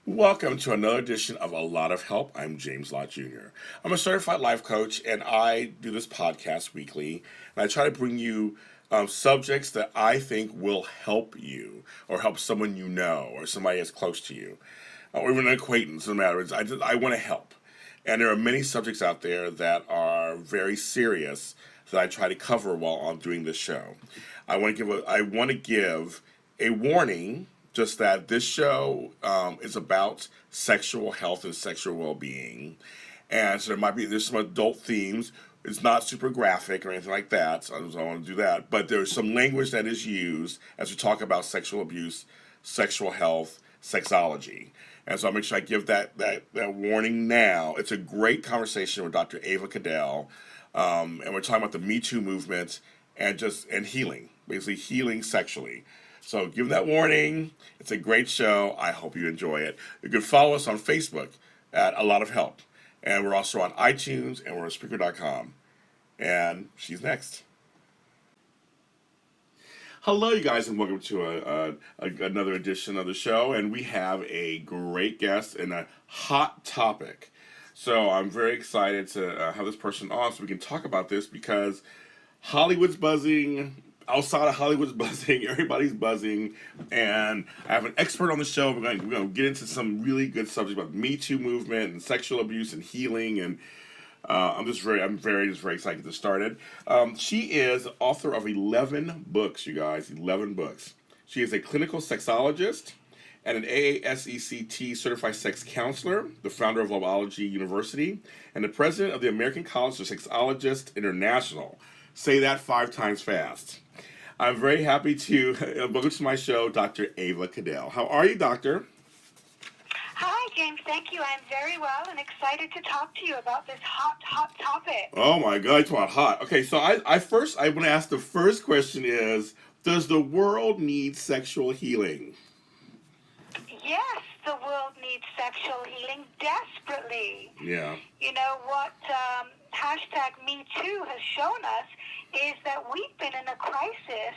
Welcome to another edition of A Lot of Help. I'm James Lott Jr. I'm a certified life coach, and I do this podcast weekly. And I try to bring you subjects that I think will help you, or help someone you know, or somebody that's close to you, or even an acquaintance. No matter. I want to help. And there are many subjects out there that are very serious that I try to cover while I'm doing this show. I want to give a warning, just that this show is about sexual health and sexual well-being, and so there's some adult themes. It's not super graphic or anything like that, so I don't want to do that. But there's some language that is used as we talk about sexual abuse, sexual health, sexology. And so I'll make sure I give that warning now. It's a great conversation with Dr. Ava Cadell, and we're talking about the Metoo movement and healing, basically healing sexually. So give that warning. It's a great show. I hope you enjoy it. You can follow us on Facebook at A Lot of Help. And we're also on iTunes, and we're on Spreaker.com. And she's next. Hello, you guys, and welcome to another edition of the show. And we have a great guest and a hot topic. So I'm very excited to have this person on so we can talk about this, because Hollywood's buzzing. Outside of Hollywood's buzzing, everybody's buzzing, and I have an expert on the show. We're going to get into some really good subjects about the Me Too movement and sexual abuse and healing, and I'm very excited to get this started. She is author of 11 books, you guys, 11 books. She is a clinical sexologist and an AASECT certified sex counselor, the founder of Loveology University, and the president of the American College of Sexologists International. Say that 5 times fast. I'm very happy to welcome to my show, Dr. Ava Cadell. How are you, doctor? Hi, James. Thank you. I'm very well and excited to talk to you about this hot topic. Oh, my God. It's hot. Okay, so I want to ask the first question is, does the world need sexual healing? Yes, the world needs sexual healing desperately. Yeah. You know, what hashtag #MeToo has shown us is that we've been in a crisis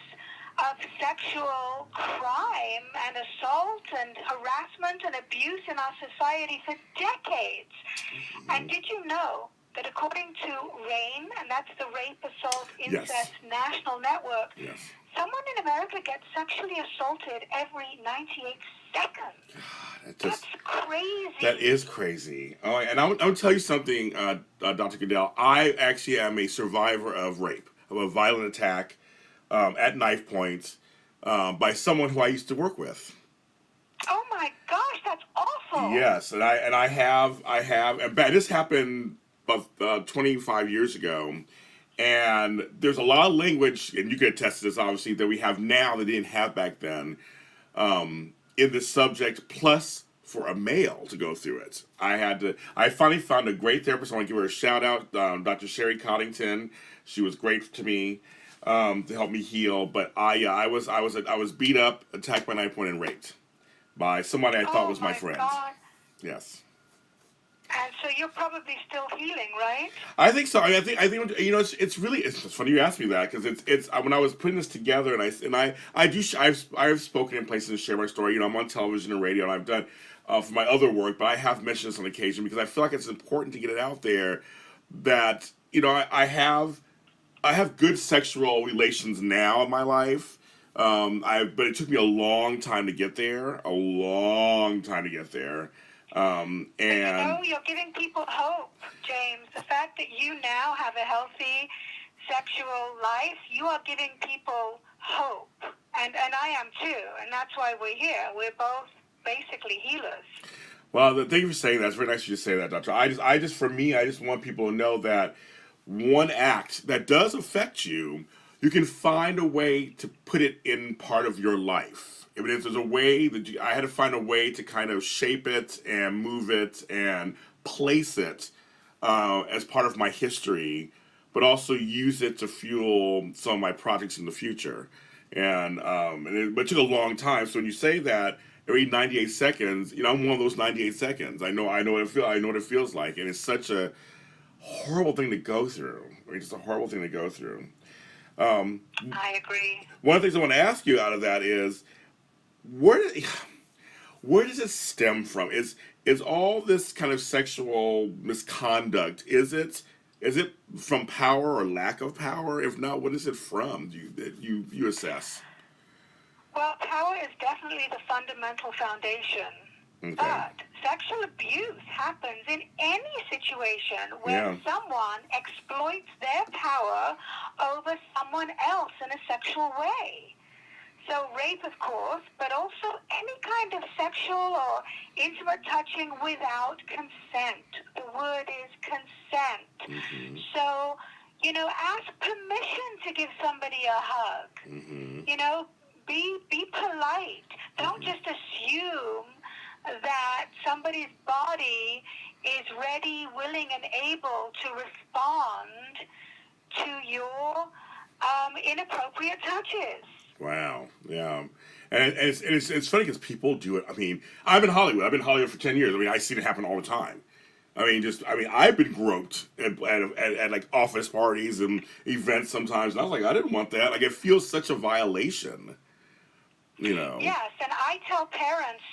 of sexual crime and assault and harassment and abuse in our society for decades. Mm-hmm. And did you know that according to RAINN, and that's the Rape, Assault, Incest National Network, someone in America gets sexually assaulted every 98 seconds. God, that's crazy. That is crazy. Oh, and I'll tell you something, Dr. Cadell. I actually am a survivor of rape, of a violent attack at knife point by someone who I used to work with. Oh my gosh, that's awful. Yes, and I have, and this happened about 25 years ago. And there's a lot of language, and you can attest to this, obviously, that we have now that they didn't have back then in this subject, plus for a male to go through it. I finally found a great therapist. I want to give her a shout out, Dr. Sherry Coddington. She was great to me to help me heal. But I was beat up, attacked by knife point, and raped by somebody I thought was my friend. God. Yes. And so you're probably still healing, right? I think so. I think you know, it's funny you asked me that, because it's when I was putting this together, and I've spoken in places and shared my story. You know, I'm on television and radio, and I've done for my other work, but I have mentioned this on occasion because I feel like it's important to get it out there that, you know, I have good sexual relations now in my life. But it took me a long time to get there. And you know, you're giving people hope, James. The fact that you now have a healthy sexual life, you are giving people hope. And I am too. And that's why we're here. We're both basically healers. Well, thank you for saying that. It's very nice of you to say that, Doctor. I just want people to know that one act that does affect you, you can find a way to put it in part of your life. I mean, there's a way that I had to find a way to kind of shape it and move it and place it as part of my history, but also use it to fuel some of my projects in the future. But it took a long time. So when you say that every 98 seconds, you know, I'm one of those 98 seconds. I know what it feels like, and it's such a horrible thing to go through. It's just a horrible thing to go through. I agree. One of the things I want to ask you out of that is, where does it stem from? Is all this kind of sexual misconduct, is it from power or lack of power? If not, what is it from? You assess? Well, power is definitely the fundamental foundation. Okay. But sexual abuse happens in any situation where someone exploits their power over someone else in a sexual way. So rape, of course, but also any kind of sexual or intimate touching without consent. The word is consent. Mm-hmm. So, ask permission to give somebody a hug. Mm-hmm. Be polite. Don't just assume that somebody's body is ready, willing, and able to respond to your inappropriate touches. Wow. Yeah. And it's funny because people do it. I mean, I've been in Hollywood. I've been in Hollywood for 10 years. I mean, I see it happen all the time. I've been groped at like office parties and events sometimes. And I was like, I didn't want that. Like, it feels such a violation, Yes, and I tell parents,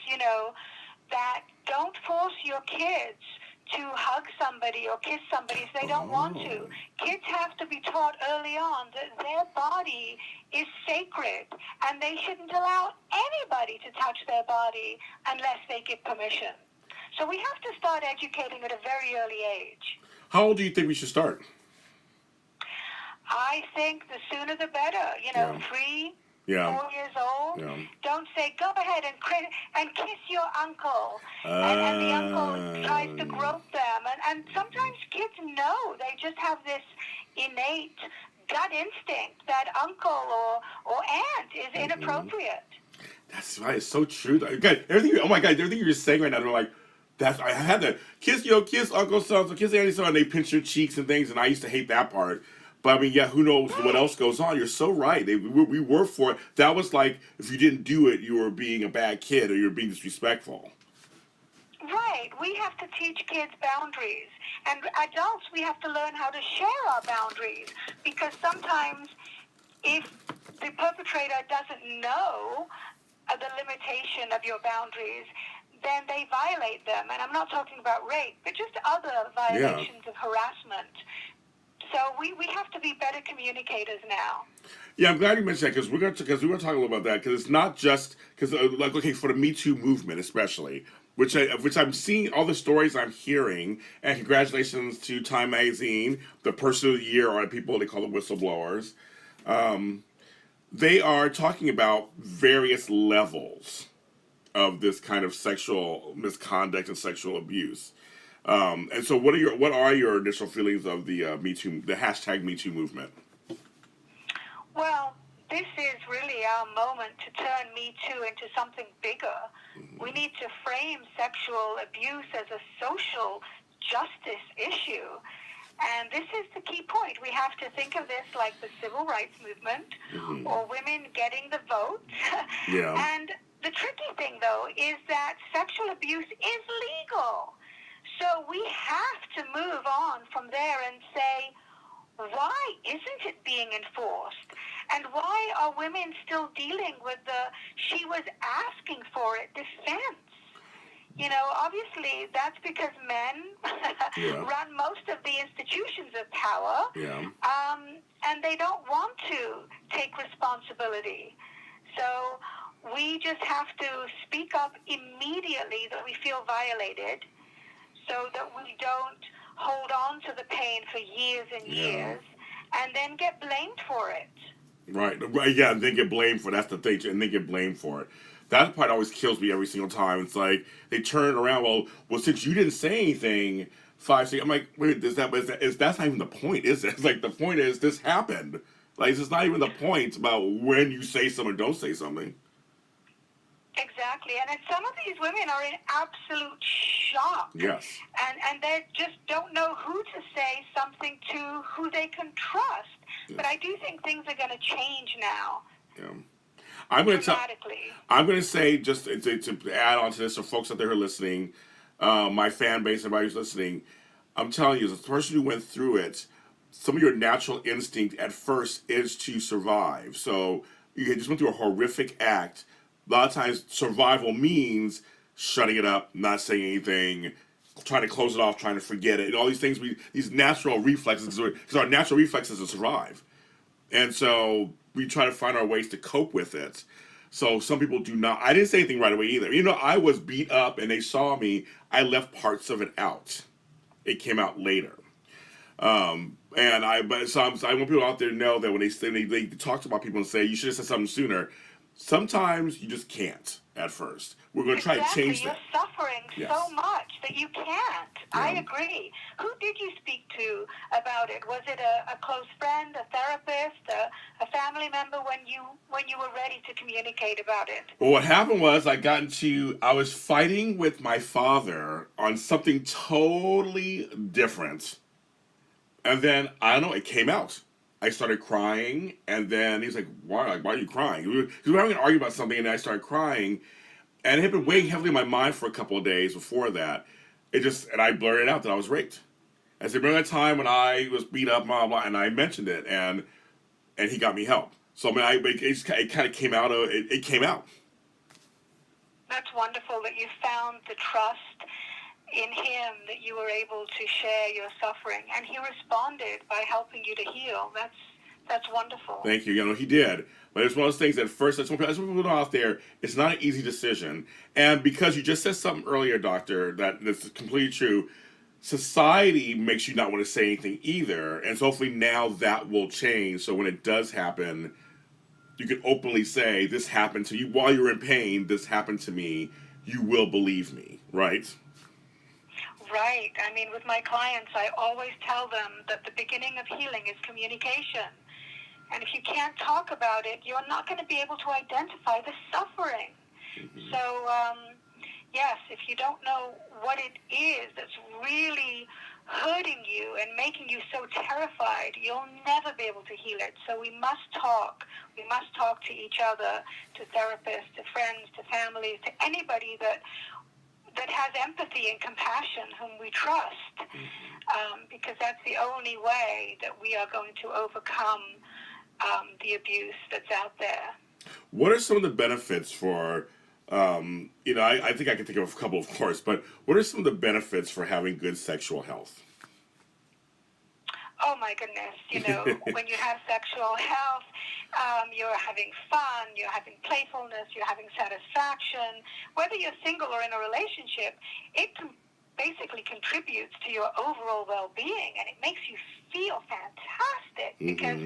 that don't force your kids to hug somebody or kiss somebody if they don't want to. Kids have to be taught early on that their body is sacred and they shouldn't allow anybody to touch their body unless they give permission. So we have to start educating at a very early age. How old do you think we should start? I think the sooner the better. 3, 4 years old. Yeah. Don't say, go ahead and kiss your uncle. And the uncle tries to grope them. And sometimes kids know. They just have this innate gut instinct that uncle or aunt is inappropriate. That's right. It's so true. God, everything you're just saying right now, I'm like, I had that kiss Uncle so kiss Auntie so, and they pinch your cheeks and things, and I used to hate that part. But I mean, who knows what else goes on? You're so right. We were for it. That was like, if you didn't do it, you were being a bad kid or you were being disrespectful. Right. We have to teach kids boundaries. And adults, we have to learn how to share our boundaries. Because sometimes if the perpetrator doesn't know the limitation of your boundaries, then they violate them. And I'm not talking about rape, but just other violations of harassment. So we have to be better communicators now. Yeah, I'm glad you mentioned that because we were talking about that because it's not just because for the Metoo movement especially, which I'm seeing all the stories I'm hearing, and congratulations to Time Magazine, the Person of the Year are people they call the whistleblowers. They are talking about various levels of this kind of sexual misconduct and sexual abuse. And so, what are your initial feelings of the #MeToo movement? Well, this is really our moment to turn #MeToo into something bigger. Mm-hmm. We need to frame sexual abuse as a social justice issue. And this is the key point. We have to think of this like the civil rights movement or women getting the vote. Yeah. And the tricky thing, though, is that sexual abuse is legal. So we have to move on from there and say, why isn't it being enforced? And why are women still dealing with she was asking for it defense? Obviously that's because men run most of the institutions of power, and they don't want to take responsibility. So we just have to speak up immediately that we feel violated, so that we don't hold on to the pain for years and years and then get blamed for it. Right, yeah, and then get blamed for it. That's the thing, and then get blamed for it. That part always kills me every single time. It's like, they turn it around, well, since you didn't say anything 5 seconds, I'm like, wait, that's not even the point, is it? It's like, the point is, this happened. Like, it's not even the point about when you say something or don't say something. Exactly, and some of these women are in absolute shock. Yes. And they just don't know who to say something to, who they can trust. Yes. But I do think things are going to change now. Yeah. I'm going to say, just to add on to this, for folks out there who are listening, my fan base, everybody who's listening, I'm telling you, as a person who went through it, some of your natural instinct at first is to survive. So you just went through a horrific act. A lot of times survival means shutting it up, not saying anything, trying to close it off, trying to forget it, and all these things, these natural reflexes, because our natural reflex is to survive. And so we try to find our ways to cope with it. So some people do not. I didn't say anything right away either. I was beat up and they saw me. I left parts of it out. It came out later. But I want people out there to know that when they talk about people and say, you should have said something sooner, sometimes you just can't at first. We're going to try to change that. You're suffering so much that you can't. Yeah. I agree. Who did you speak to about it? Was it a close friend, a therapist, a family member when you were ready to communicate about it? Well, what happened was I was fighting with my father on something totally different. And then, I don't know, it came out. I started crying, and then he's like, why are you crying? Because we were having an argument about something, and I started crying. And it had been weighing heavily in my mind for a couple of days before that. And I blurted out that I was raped. I said, remember that time when I was beat up, blah, blah, and I mentioned it, and he got me help. So, it kind of came out. It came out. That's wonderful that you found the trust in him, that you were able to share your suffering, and he responded by helping you to heal. That's wonderful. Thank you. He did. But it's one of those things at first, that's what people know out there, it's not an easy decision. And because you just said something earlier, doctor, that's completely true, society makes you not want to say anything either. And so hopefully now that will change. So when it does happen, you can openly say, this happened to you while you're in pain, this happened to me, you will believe me, right? Right. With my clients, I always tell them that the beginning of healing is communication. And if you can't talk about it, you're not going to be able to identify the suffering. Mm-hmm. So, yes, if you don't know what it is that's really hurting you and making you so terrified, you'll never be able to heal it. So we must talk. We must talk to each other, to therapists, to friends, to families, to anybody that has empathy and compassion, whom we trust, because that's the only way that we are going to overcome the abuse that's out there. What are some of the benefits for, I think I can think of a couple, of course, but what are some of the benefits for having good sexual health? Oh, my goodness. When you have sexual health, you're having fun, you're having playfulness, you're having satisfaction. Whether you're single or in a relationship, it basically contributes to your overall well-being, and it makes you feel fantastic because,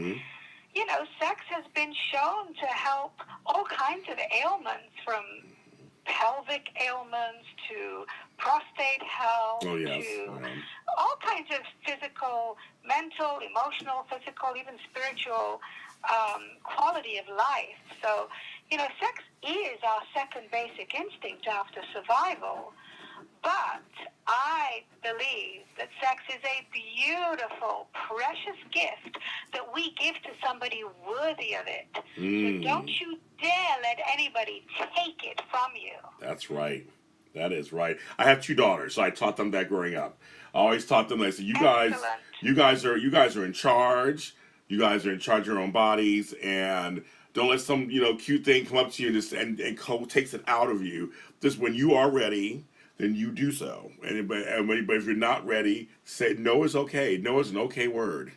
sex has been shown to help all kinds of ailments, from pelvic ailments to prostate health to all kinds of physical, mental, emotional, physical, even spiritual quality of life. So, sex is our second basic instinct after survival. But I believe that sex is a beautiful, precious gift that we give to somebody worthy of it. So don't you dare let anybody take it from you. That's right. That is right. I have 2 daughters, so I taught them that growing up. I always taught them, I said, you guys are in charge. You guys are in charge of your own bodies, and don't let some, cute thing come up to you and takes it out of you. Just when you are ready, then you do so. But if you're not ready, say no is okay. No is an okay word.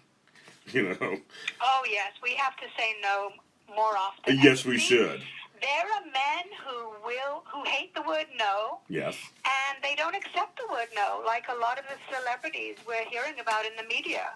Oh, yes. We have to say no more often. Yes, we should. There are men who hate the word no. Yes. And they don't accept the word no, like a lot of the celebrities we're hearing about in the media.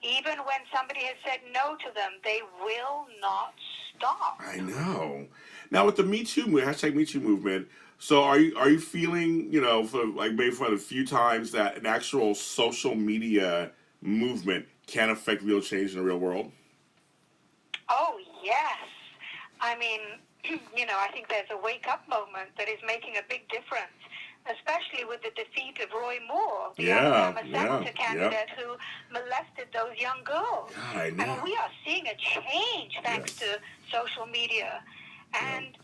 Even when somebody has said no to them, they will not stop. I know. Now with the Metoo movement, so are you feeling, for maybe for a few times that an actual social media movement can affect real change in the real world? Oh, yes. I think there's a wake-up moment that is making a big difference, especially with the defeat of Roy Moore, the Alabama senator candidate who molested those young girls. God, I know. We are seeing a change thanks to social media. And,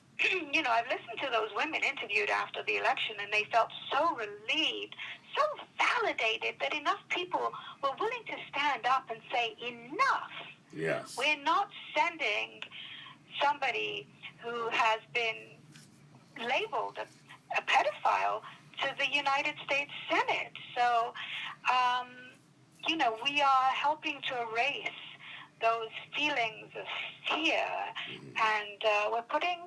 I've listened to those women interviewed after the election, and they felt so relieved, so validated that enough people were willing to stand up and say, enough. Yes. We're not sending somebody who has been labeled a pedophile to the United States Senate. So, we are helping to erase those feelings of fear, and we're putting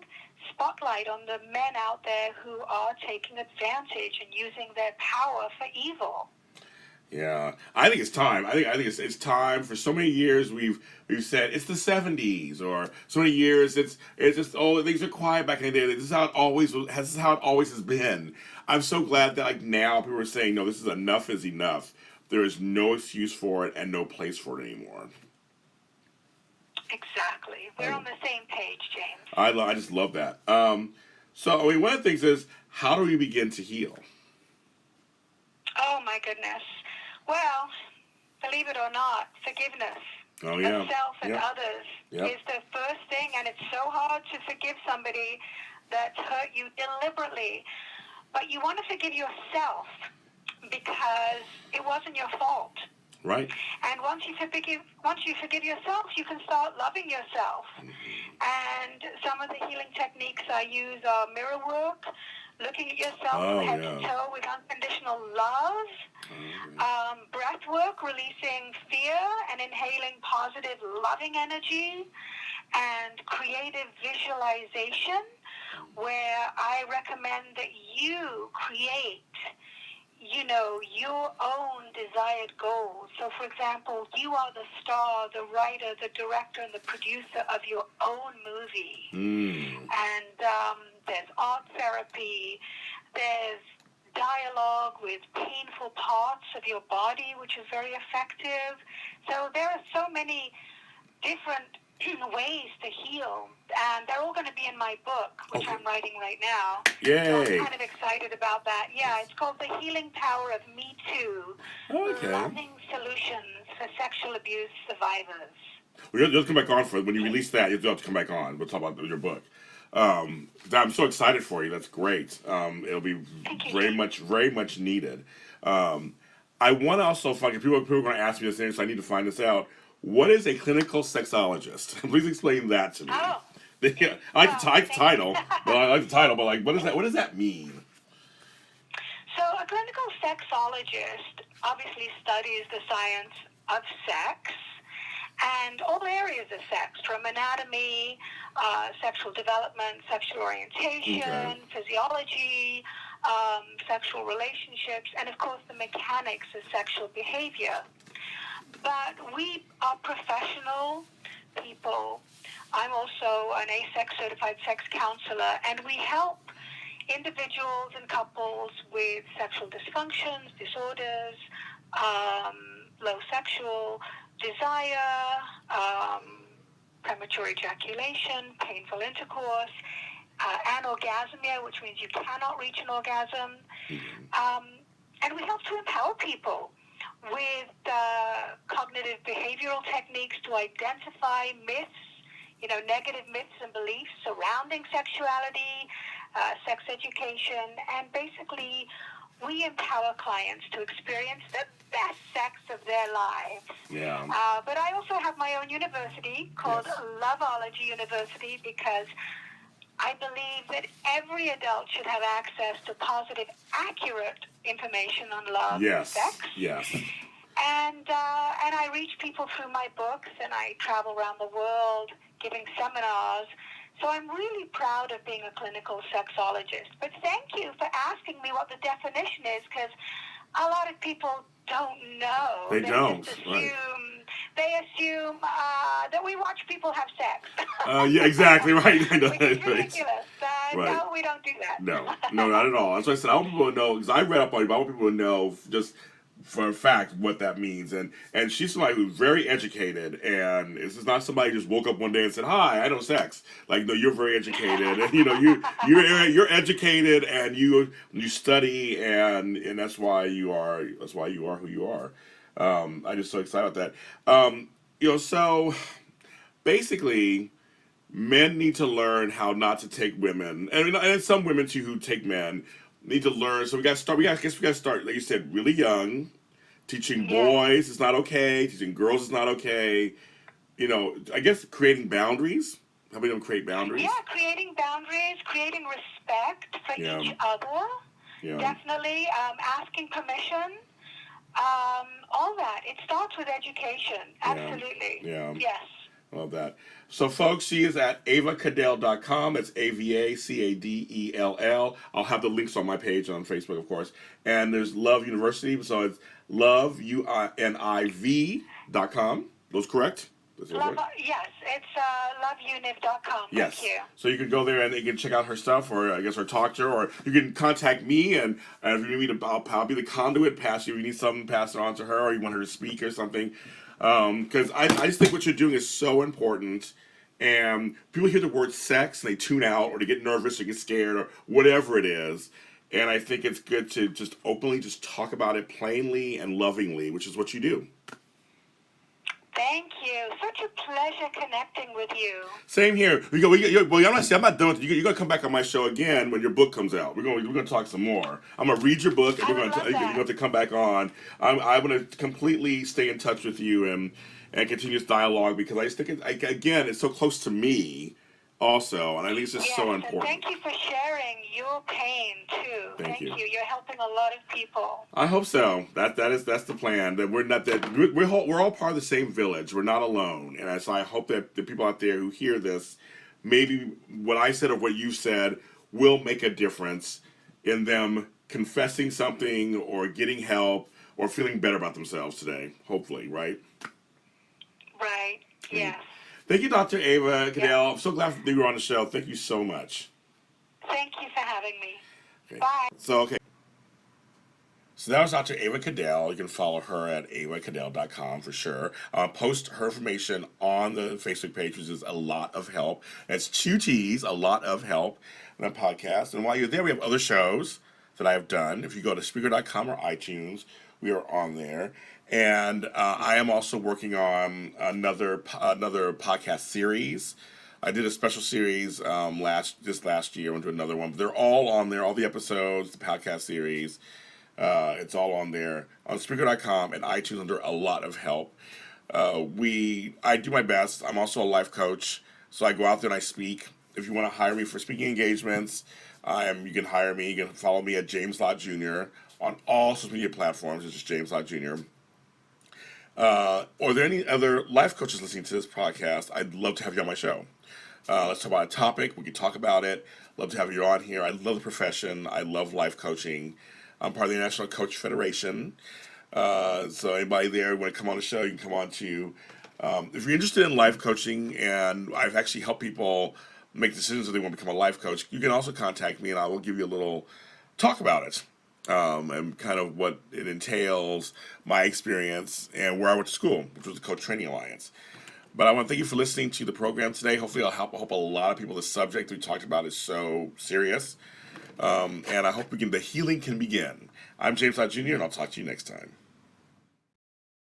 spotlight on the men out there who are taking advantage and using their power for evil. Yeah, I think it's time. I think it's time. For so many years we've said it's the '70s, or so many years it's just, oh, things are quiet back in the day. This is how it always was. This is how it always has been. I'm so glad that like now people are saying no, this is enough is enough. There is no excuse for it and no place for it anymore. Exactly. We're on the same page, James. I just love that. So I mean, one of the things is, how do we begin to heal? Oh my goodness. Well, believe it or not, forgiveness of self and others is the first thing, and it's so hard to forgive somebody that's hurt you deliberately. But you want to forgive yourself because it wasn't your fault. Right. And once you forgive yourself, you can start loving yourself. And some of the healing techniques I use are mirror work, looking at yourself from head to toe with unconditional love, breath work, releasing fear and inhaling positive, loving energy, and creative visualization, where I recommend that you create your own desired goals. So, for example, you are the star, the writer, the director, and the producer of your own movie. And there's art therapy, there's dialogue with painful parts of your body, which is very effective. So there are so many different ways to heal, and they're all going to be in my book, which I'm writing right now. Yay! So I'm kind of excited about that. Yeah, it's called The Healing Power of Metoo, Loving Solutions for Sexual Abuse Survivors. Well, you'll come back on for when you release that. You'll have to come back on. We'll talk about your book. I'm so excited for you. That's great. It'll be very much needed. I want to also find, people are going to ask me this thing, so I need to find this out. What is a clinical sexologist? Please explain that to me. Oh. Yeah, I like the title, but like, what does that mean? So a clinical sexologist obviously studies the science of sex and all areas of sex, from anatomy, sexual development, sexual orientation, physiology, sexual relationships, and of course the mechanics of sexual behavior. But we are professional people. I'm also an ASEX certified sex counselor, and we help individuals and couples with sexual dysfunctions, disorders, low sexual desire, premature ejaculation, painful intercourse, anorgasmia, which means you cannot reach an orgasm. And we help to empower people with cognitive behavioral techniques to identify myths, negative myths and beliefs surrounding sexuality, sex education, and basically we empower clients to experience the best sex of their lives. Yeah. But I also have my own university called Loveology University, because I believe that every adult should have access to positive, accurate information on love and sex. Yes. And I reach people through my books, and I travel around the world giving seminars. So I'm really proud of being a clinical sexologist. But thank you for asking me what the definition is, because a lot of people don't know. They don't. Just assume, They assume that we watch people have sex. Yeah, exactly, right. Which is ridiculous. No, we don't do that. No, not at all. That's why I said I want people to know, because I read up on it, but I want people to know just for a fact what that means. And she's somebody who's very educated, and this is not somebody who just woke up one day and said, "Hi, I know sex." Like, no, you're very educated, and you're educated, and you study, and that's why you are who you are. I'm just so excited about that. So basically, men need to learn how not to take women, and some women too who take men need to learn. So we got to start. We got to start, like you said, really young. Teaching boys is not okay. Teaching girls is not okay. I guess creating boundaries helping them create boundaries. Yeah, creating boundaries, creating respect for each other. Yeah. Definitely asking permission. All that. It starts with education. Absolutely. Yeah. Yes. Love that. So, folks, she is at avacadell.com. It's AVACADELL. I'll have the links on my page on Facebook, of course. And there's Love University. So it's loveuNIV.com. Those correct? Yes, it's loveuniv.com. Yes. Thank you. So you can go there and you can check out her stuff, or I guess, or talk to her, or you can contact me, and if you need me to, I'll be the conduit, pass you. If you need something, pass it on to her, or you want her to speak or something. Because I just think what you're doing is so important. And people hear the word sex and they tune out, or they get nervous or get scared, or whatever it is. And I think it's good to just openly just talk about it plainly and lovingly, which is what you do. Thank you. Such a pleasure connecting with you. Same here. Well, I'm not done with you. You're going to come back on my show again when your book comes out. We're going to talk some more. I'm going to read your book, and you're going to come back on. I'm going to completely stay in touch with you and continue this dialogue, because I just think, it's so close to me also, and I think it's just so important. And thank you for sharing your pain too. Thank you. You're helping a lot of people. I hope so. That's the plan. That we're all part of the same village. We're not alone, and so I hope that the people out there who hear this, maybe what I said or what you said will make a difference in them confessing something or getting help or feeling better about themselves today. Hopefully, right? Right. Yes. Thank you, Dr. Ava Cadell. I'm so glad that you were on the show. Thank you so much. Thank you for having me. Okay. Bye. So that was Dr. Ava Cadell. You can follow her at avacadell.com for sure. Post her information on the Facebook page, which is A Lot of Help. That's 2 T's, A Lot of Help, in that podcast. And while you're there, we have other shows that I have done. If you go to Spreaker.com or iTunes, we are on there. And I am also working on another podcast series. I did a special series last year. I went to another one. But they're all on there, all the episodes, the podcast series. It's all on there on Spreaker.com and iTunes under A Lot of Help. I do my best. I'm also a life coach, so I go out there and I speak. If you want to hire me for speaking engagements, you can hire me. You can follow me at James Lott Jr. on all social media platforms. It's just James Lott Jr. Or are there any other life coaches listening to this podcast? I'd love to have you on my show. Let's talk about a topic. We can talk about it. Love to have you on here. I love the profession. I love life coaching. I'm part of the National Coach Federation. So anybody there want to come on the show, you can come on too. If you're interested in life coaching, and I've actually helped people make decisions if they want to become a life coach, you can also contact me, and I will give you a little talk about it. And kind of what it entails, my experience, and where I went to school, which was the Coach Training Alliance. But I want to thank you for listening to the program today. Hopefully I hope a lot of people, the subject we talked about is so serious. And I hope the healing can begin. I'm James Lott Jr., and I'll talk to you next time.